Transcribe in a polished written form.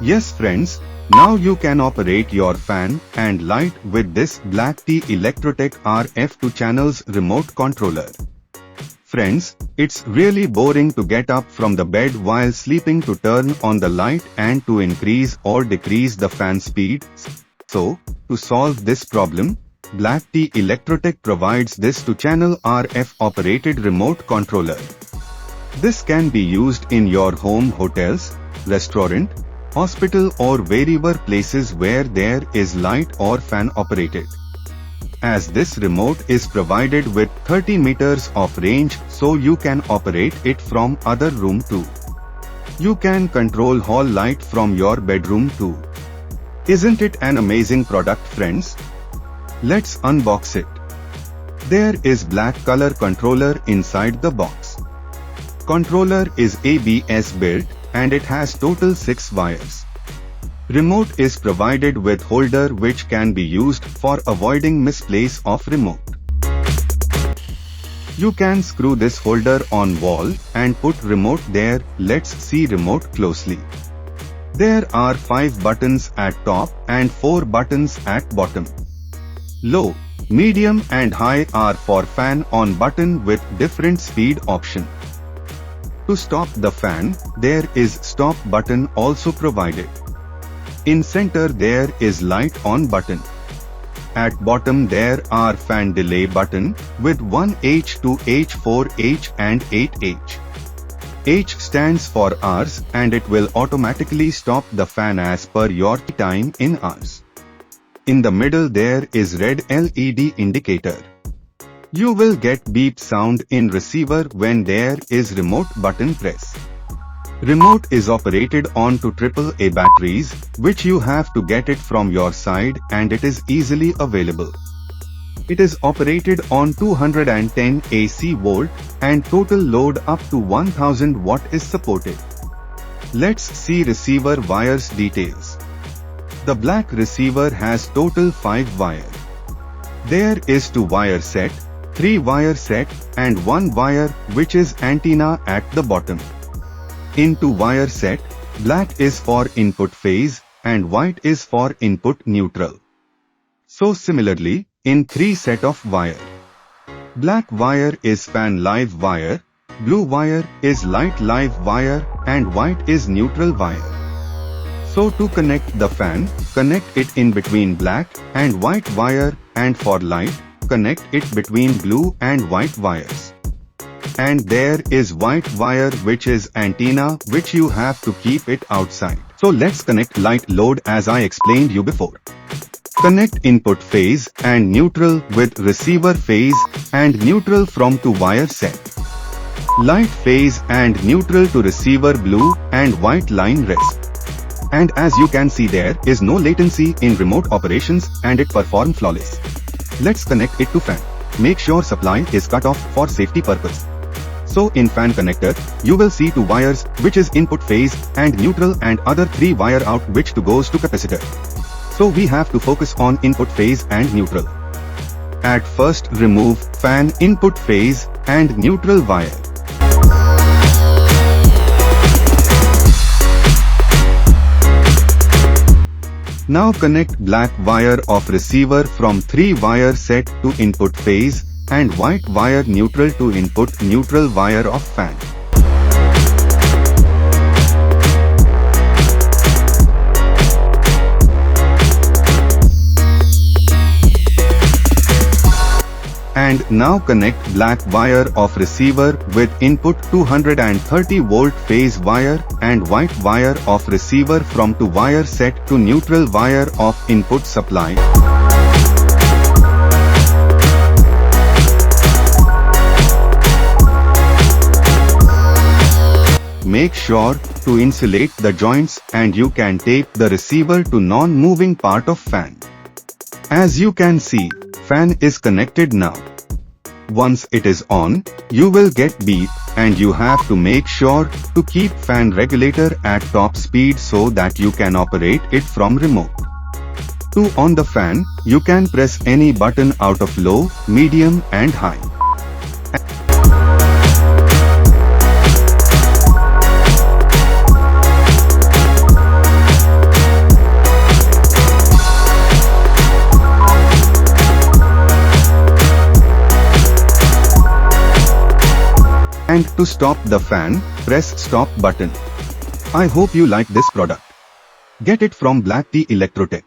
Yes friends, now you can operate your fan and light with this Blackt Electrotech RF2 channels remote controller. Friends, it's really boring to get up from the bed while sleeping to turn on the light and to increase or decrease the fan speed. So, to solve this problem, Blackt Electrotech provides this two-channel RF operated remote controller. This can be used in your home, hotels, restaurant, hospital or wherever places where there is light or fan operated. As this remote is provided with 30 meters of range, so you can operate it from other room too. You can control hall light from your bedroom too. Isn't it an amazing product friends? Let's unbox it. There is black color controller inside the box. Controller is ABS built and it has total 6 wires. Remote is provided with holder which can be used for avoiding misplace of remote. You can screw this holder on wall and put remote there. Let's see remote closely. There are 5 buttons at top and 4 buttons at bottom. Low, medium and high are for fan on button with different speed option. To stop the fan, there is stop button also provided. In center there is light on button. At bottom there are fan delay button with 1H, 2H, 4H and 8H. H stands for hours and it will automatically stop the fan as per your time in hours. In the middle there is red LED indicator. You will get beep sound in receiver when there is remote button press. Remote is operated on to AAA batteries, which you have to get it from your side and it is easily available. It is operated on 210 AC volt and total load up to 1000 watt is supported. Let's see receiver wires details. The black receiver has total 5 wire. There is 2 wire set, 3 wire set and 1 wire which is antenna at the bottom. In 2 wire set, black is for input phase and white is for input neutral. So similarly, in 3 set of wire. Black wire is fan live wire, blue wire is light live wire and white is neutral wire. So to connect the fan, connect it in between black and white wire and for light, connect it between blue and white wires. And there is white wire which is antenna which you have to keep it outside. So let's connect light load as I explained you before. Connect input phase and neutral with receiver phase and neutral from 2 wire set. Light phase and neutral to receiver blue and white line rest. And as you can see there is no latency in remote operations and it perform flawless. Let's connect it to fan. Make sure supply is cut off for safety purpose. So in fan connector, you will see 2 wires which is input phase and neutral and other 3 wire out which to goes to capacitor. So we have to focus on input phase and neutral. At first remove fan input phase and neutral wire. Now connect black wire of receiver from 3 wire set to input phase and white wire neutral to input neutral wire of fan. And now connect black wire of receiver with input 230 volt phase wire and white wire of receiver from 2 wire set to neutral wire of input supply. Make sure to insulate the joints and you can tape the receiver to non-moving part of fan. As you can see, fan is connected now. Once it is on, you will get beep and you have to make sure to keep fan regulator at top speed so that you can operate it from remote. To on the fan, you can press any button out of low, medium and high. And to stop the fan, press stop button. I hope you like this product. Get it from Blackt Electrotech.